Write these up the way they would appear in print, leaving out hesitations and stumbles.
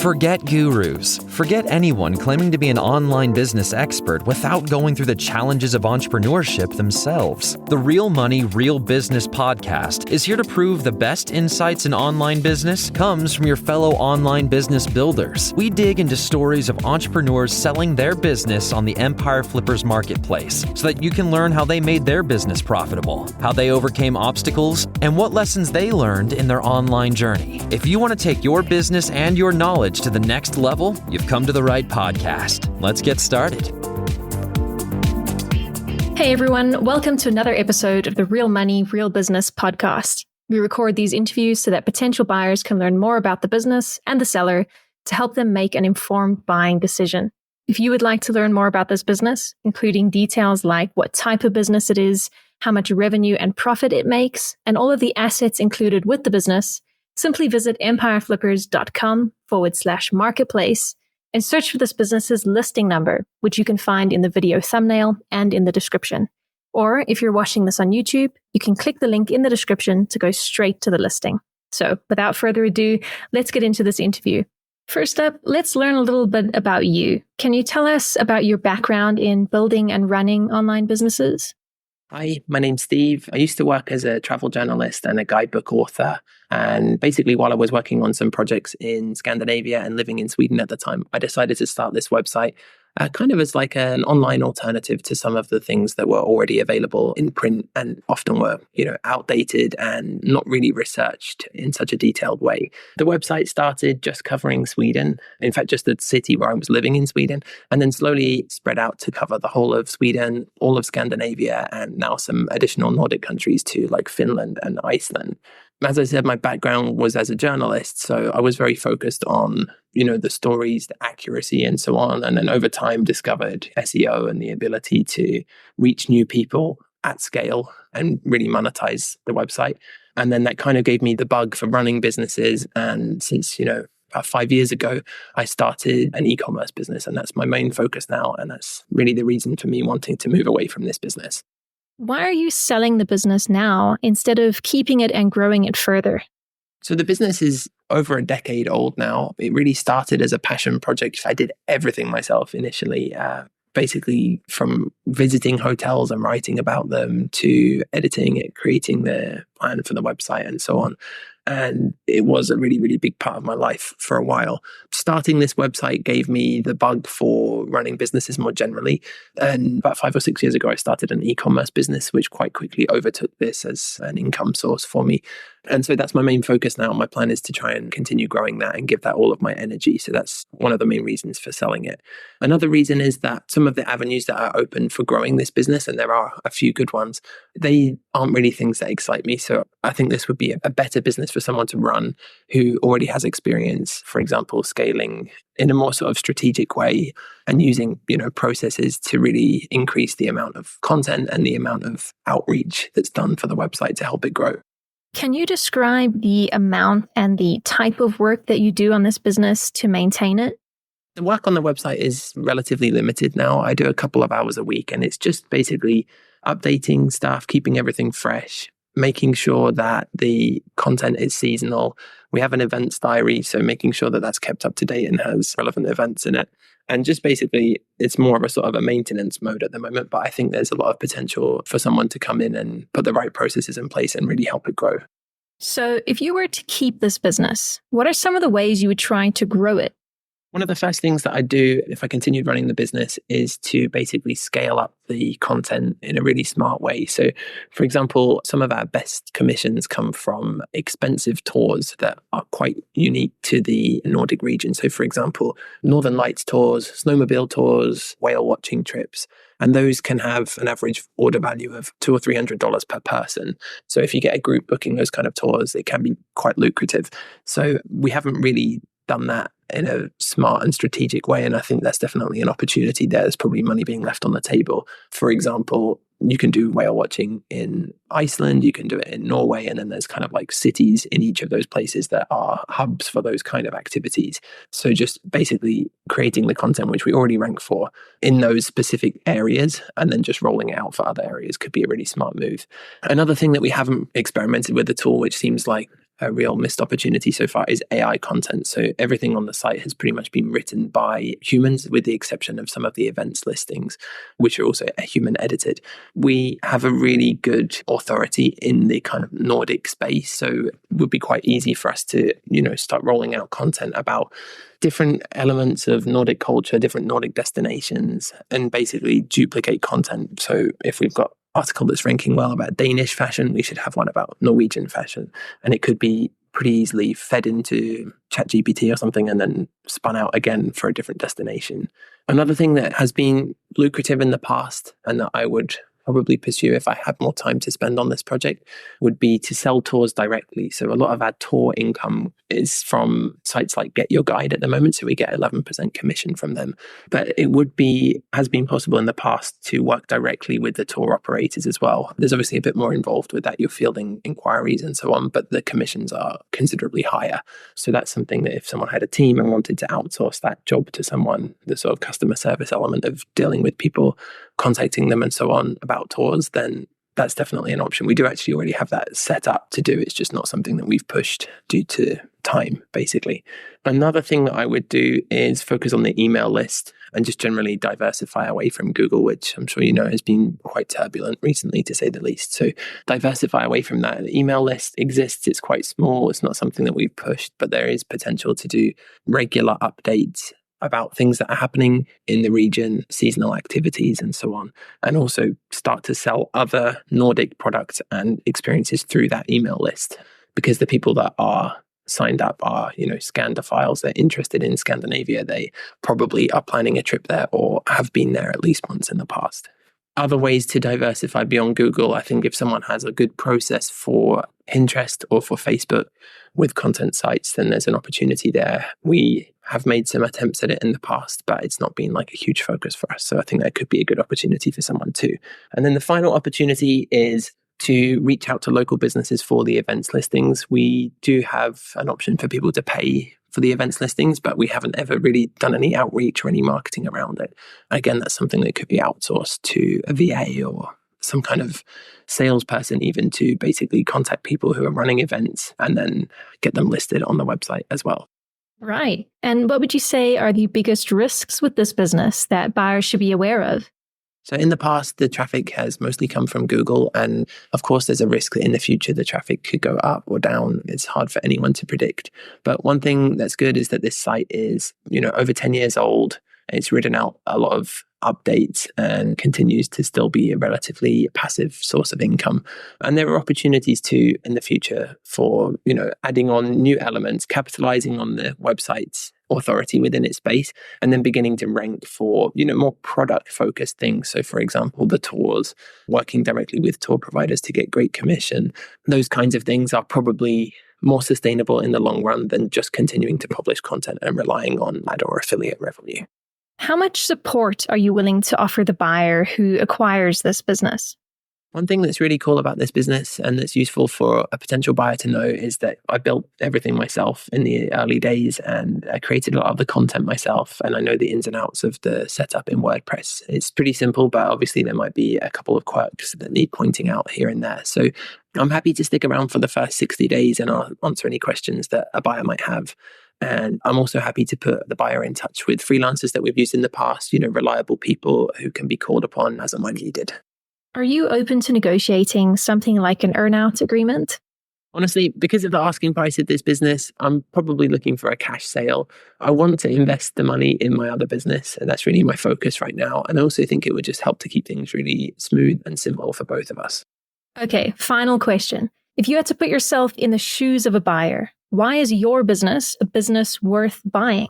Forget gurus. Forget anyone claiming to be an online business expert without going through the challenges of entrepreneurship themselves. The Real Money, Real Business podcast is here to prove the best insights in online business comes from your fellow online business builders. We dig into stories of entrepreneurs selling their business on the Empire Flippers marketplace so that you can learn how they made their business profitable, how they overcame obstacles, and what lessons they learned in their online journey. If you want to take your business and your knowledge to the next level, you've come to the right podcast. Let's get started. Hey everyone, welcome to another episode of the Real Money, Real Business podcast. We record these interviews so that potential buyers can learn more about the business and the seller to help them make an informed buying decision. If you would like to learn more about this business, including details like what type of business it is, how much revenue and profit it makes, and all of the assets included with the business, simply visit empireflippers.com/marketplace and search for this business's listing number, which you can find in the video thumbnail and in the description. Or if you're watching this on YouTube, you can click the link in the description to go straight to the listing. So without further ado, let's get into this interview. First up, let's learn a little bit about you. Can you tell us about your background in building and running online businesses? Hi, my name's Steve. I used to work as a travel journalist and a guidebook author. And basically, while I was working on some projects in Scandinavia and living in Sweden at the time, I decided to start this website kind of as like an online alternative to some of the things that were already available in print and often were, outdated and not really researched in such a detailed way. The website started just covering Sweden, in fact, just the city where I was living in Sweden, and then slowly spread out to cover the whole of Sweden, all of Scandinavia, and now some additional Nordic countries too, like Finland and Iceland. As I said, my background was as a journalist, so I was very focused on, the stories, the accuracy, and so on. And then over time discovered SEO and the ability to reach new people at scale and really monetize the website. And then that kind of gave me the bug for running businesses. And since, about 5 years ago, I started an e-commerce business, and that's my main focus now. And that's really the reason for me wanting to move away from this business. Why are you selling the business now instead of keeping it and growing it further? So the business is over a decade old now. It really started as a passion project. I did everything myself initially, basically from visiting hotels and writing about them to editing it, creating the plan for the website and so on. And it was a really, really big part of my life for a while. Starting this website gave me the bug for running businesses more generally. And about 5 or 6 years ago, I started an e-commerce business, which quite quickly overtook this as an income source for me. And so that's my main focus now. My plan is to try and continue growing that and give that all of my energy. So that's one of the main reasons for selling it. Another reason is that some of the avenues that are open for growing this business, and there are a few good ones, they aren't really things that excite me. So I think this would be a better business for someone to run who already has experience, for example, scaling in a more sort of strategic way and using, processes to really increase the amount of content and the amount of outreach that's done for the website to help it grow. Can you describe the amount and the type of work that you do on this business to maintain it? The work on the website is relatively limited now. I do a couple of hours a week, and it's just basically updating stuff, keeping everything fresh, making sure that the content is seasonal. We have an events diary, so making sure that that's kept up to date and has relevant events in it. And just basically, it's more of a sort of a maintenance mode at the moment, but I think there's a lot of potential for someone to come in and put the right processes in place and really help it grow. So if you were to keep this business, what are some of the ways you would try to grow it? One of the first things that I do if I continued running the business is to basically scale up the content in a really smart way. So, for example, some of our best commissions come from expensive tours that are quite unique to the Nordic region. So, for example, Northern Lights tours, snowmobile tours, whale watching trips. And those can have an average order value of $200 or $300 per person. So if you get a group booking those kind of tours, it can be quite lucrative. So we haven't really done that in a smart and strategic way. And I think that's definitely an opportunity there. There's probably money being left on the table. For example, you can do whale watching in Iceland, you can do it in Norway, and then there's kind of like cities in each of those places that are hubs for those kind of activities. So just basically creating the content which we already rank for in those specific areas and then just rolling it out for other areas could be a really smart move. Another thing that we haven't experimented with at all, which seems like a real missed opportunity so far is AI content. So everything on the site has pretty much been written by humans, with the exception of some of the events listings, which are also human edited. We have a really good authority in the kind of Nordic space. So it would be quite easy for us to, start rolling out content about different elements of Nordic culture, different Nordic destinations, and basically duplicate content. So if we've got article that's ranking well about Danish fashion, we should have one about Norwegian fashion. And it could be pretty easily fed into ChatGPT or something and then spun out again for a different destination. Another thing that has been lucrative in the past and that I would probably pursue if I had more time to spend on this project would be to sell tours directly. So a lot of our tour income is from sites like Get Your Guide at the moment. So we get 11% commission from them. But it has been possible in the past to work directly with the tour operators as well. There's obviously a bit more involved with that. You're fielding inquiries and so on, but the commissions are considerably higher. So that's something that if someone had a team and wanted to outsource that job to someone, the sort of customer service element of dealing with people, contacting them and so on about tours, then that's definitely an option. We do actually already have that set up to do. It's just not something that we've pushed due to time, basically. Another thing that I would do is focus on the email list and just generally diversify away from Google, which I'm sure you know has been quite turbulent recently, to say the least. So diversify away from that. The email list exists. It's quite small. It's not something that we've pushed, but there is potential to do regular updates about things that are happening in the region, seasonal activities and so on, and also start to sell other Nordic products and experiences through that email list, because the people that are signed up are, Scandophiles. They're interested in Scandinavia. They probably are planning a trip there or have been there at least once in the past. Other ways to diversify beyond Google, I think if someone has a good process for Pinterest or for Facebook with content sites, then there's an opportunity there. We have made some attempts at it in the past, but it's not been like a huge focus for us. So I think that could be a good opportunity for someone too. And then the final opportunity is to reach out to local businesses for the events listings. We do have an option for people to pay for the events listings, but we haven't ever really done any outreach or any marketing around it. Again, that's something that could be outsourced to a VA or some kind of salesperson, even, to basically contact people who are running events and then get them listed on the website as well. Right. And what would you say are the biggest risks with this business that buyers should be aware of? So in the past, the traffic has mostly come from Google. And of course, there's a risk that in the future, the traffic could go up or down. It's hard for anyone to predict. But one thing that's good is that this site is, over 10 years old. It's ridden out a lot of updates and continues to still be a relatively passive source of income. And there are opportunities too in the future for, adding on new elements, capitalizing on the website's authority within its space, and then beginning to rank for, more product focused things. So for example, the tours, working directly with tour providers to get great commission. Those kinds of things are probably more sustainable in the long run than just continuing to publish content and relying on ad or affiliate revenue. How much support are you willing to offer the buyer who acquires this business? One thing that's really cool about this business and that's useful for a potential buyer to know is that I built everything myself in the early days, and I created a lot of the content myself, and I know the ins and outs of the setup in WordPress. It's pretty simple, but obviously there might be a couple of quirks that need pointing out here and there. So I'm happy to stick around for the first 60 days and I'll answer any questions that a buyer might have. And I'm also happy to put the buyer in touch with freelancers that we've used in the past, reliable people who can be called upon as and when needed. Are you open to negotiating something like an Earnout Agreement? Honestly, because of the asking price of this business, I'm probably looking for a cash sale. I want to invest the money in my other business, and that's really my focus right now. And I also think it would just help to keep things really smooth and simple for both of us. Okay, final question. If you had to put yourself in the shoes of a buyer, why is your business a business worth buying?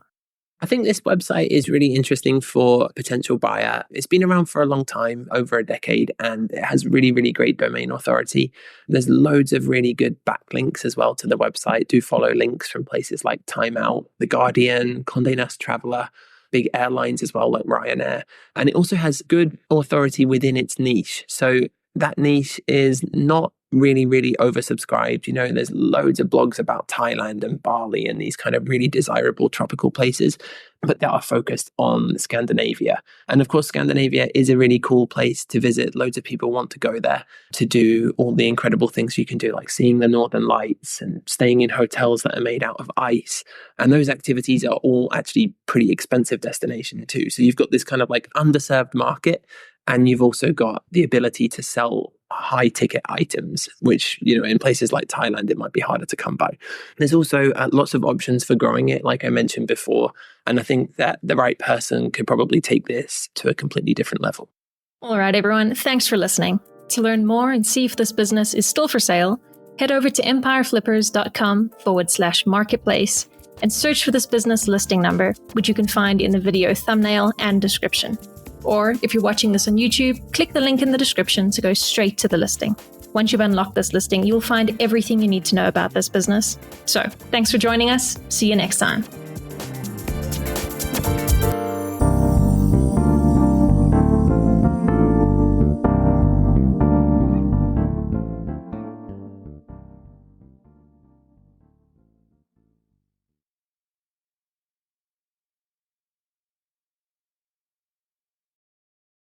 I think this website is really interesting for a potential buyer. It's been around for a long time, over a decade, and it has really, really great domain authority. There's loads of really good backlinks as well to the website. Do follow links from places like Time Out, The Guardian, Condé Nast Traveler, big airlines as well, like Ryanair. And it also has good authority within its niche. So that niche is not really, really oversubscribed. You know, there's loads of blogs about Thailand and Bali and these kind of really desirable tropical places, but they are focused on Scandinavia. And of course, Scandinavia is a really cool place to visit. Loads of people want to go there to do all the incredible things you can do, like seeing the Northern Lights and staying in hotels that are made out of ice. And those activities are all actually pretty expensive destinations too. So you've got this kind of like underserved market, and you've also got the ability to sell high ticket items, which, you know, in places like Thailand, it might be harder to come by. There's also lots of options for growing it, like I mentioned before. And I think that the right person could probably take this to a completely different level. All right, everyone. Thanks for listening. To learn more and see if this business is still for sale, head over to empireflippers.com/marketplace and search for this business listing number, which you can find in the video thumbnail and description. Or if you're watching this on YouTube, click the link in the description to go straight to the listing. Once you've unlocked this listing, you'll find everything you need to know about this business. So, thanks for joining us. See you next time.